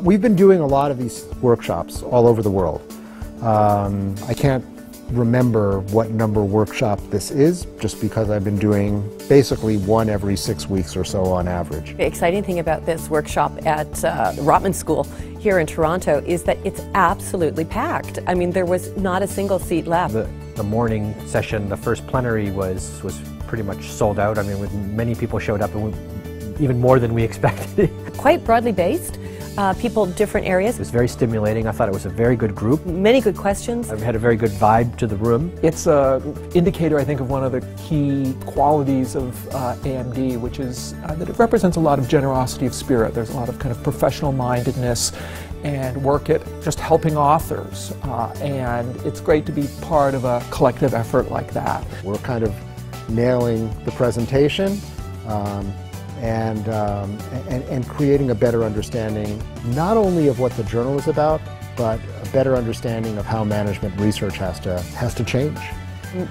We've been doing a lot of these workshops all over the world. I can't remember what number workshop this is, just because I've been doing basically one every 6 weeks or so on average. The exciting thing about this workshop at the Rotman School here in Toronto is that it's absolutely packed. I mean, there was not a single seat left. The morning session, the first plenary was pretty much sold out. I mean, many people showed up, and even more than we expected. Quite broadly based. People, different areas. It was very stimulating. I thought it was a very good group. Many good questions. We had a very good vibe to the room. It's an indicator, I think, of one of the key qualities of AMD, which is that it represents a lot of generosity of spirit. There's a lot of kind of professional mindedness and work at just helping authors. And it's great to be part of a collective effort like that. We're kind of nailing the presentation. And creating a better understanding not only of what the journal is about, but a better understanding of how management research has to change.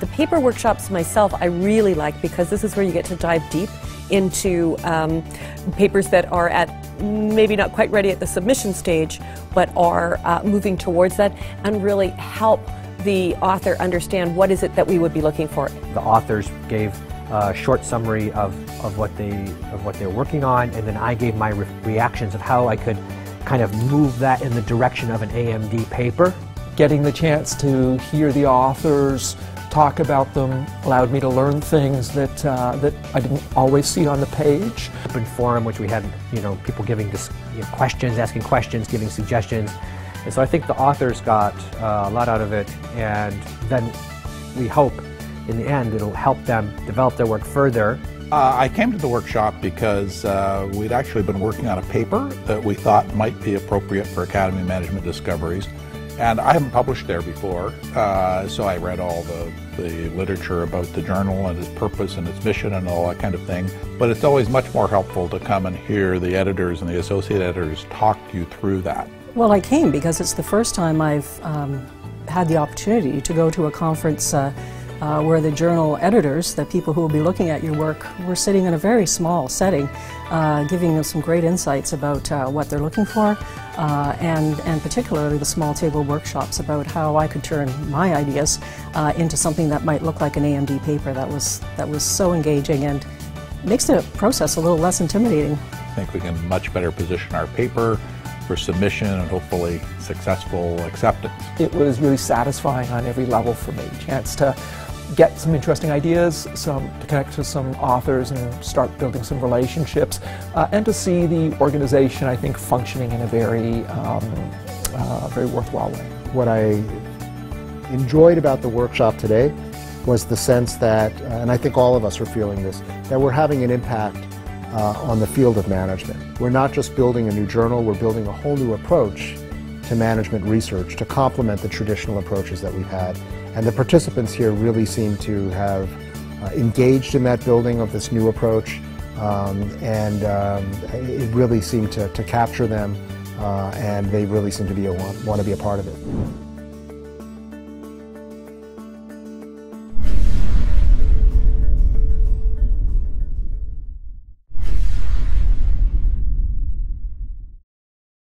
The paper workshops myself I really like, because this is where you get to dive deep into papers that are at maybe not quite ready at the submission stage, but are moving towards that, and really help the author understand what is it that we would be looking for. The authors gave a short summary of what they're working on, and then I gave my reactions of how I could kind of move that in the direction of an AMD paper. Getting the chance to hear the authors talk about them allowed me to learn things that I didn't always see on the page. Open forum, which we had people giving questions, asking questions, giving suggestions, and so I think the authors got a lot out of it, and then we hope in the end it'll help them develop their work further. I came to the workshop because we'd actually been working on a paper that we thought might be appropriate for Academy Management Discoveries, and I haven't published there before, so I read all the literature about the journal and its purpose and its mission and all that kind of thing. But it's always much more helpful to come and hear the editors and the associate editors talk you through that. Well, I came because it's the first time I've had the opportunity to go to a conference where the journal editors, the people who will be looking at your work, were sitting in a very small setting, giving us some great insights about what they're looking for, and particularly the small table workshops about how I could turn my ideas into something that might look like an AMD paper. That was so engaging and makes the process a little less intimidating. I think we can much better position our paper for submission and hopefully successful acceptance. It was really satisfying on every level for me. Chance to get some interesting ideas, to connect to some authors and start building some relationships, and to see the organization, I think, functioning in a very worthwhile way. What I enjoyed about the workshop today was the sense that, and I think all of us are feeling this, that we're having an impact on the field of management. We're not just building a new journal, we're building a whole new approach to management research to complement the traditional approaches that we've had. And the participants here really seem to have engaged in that building of this new approach, and it really seemed to capture them, and they really seem to want to be a part of it.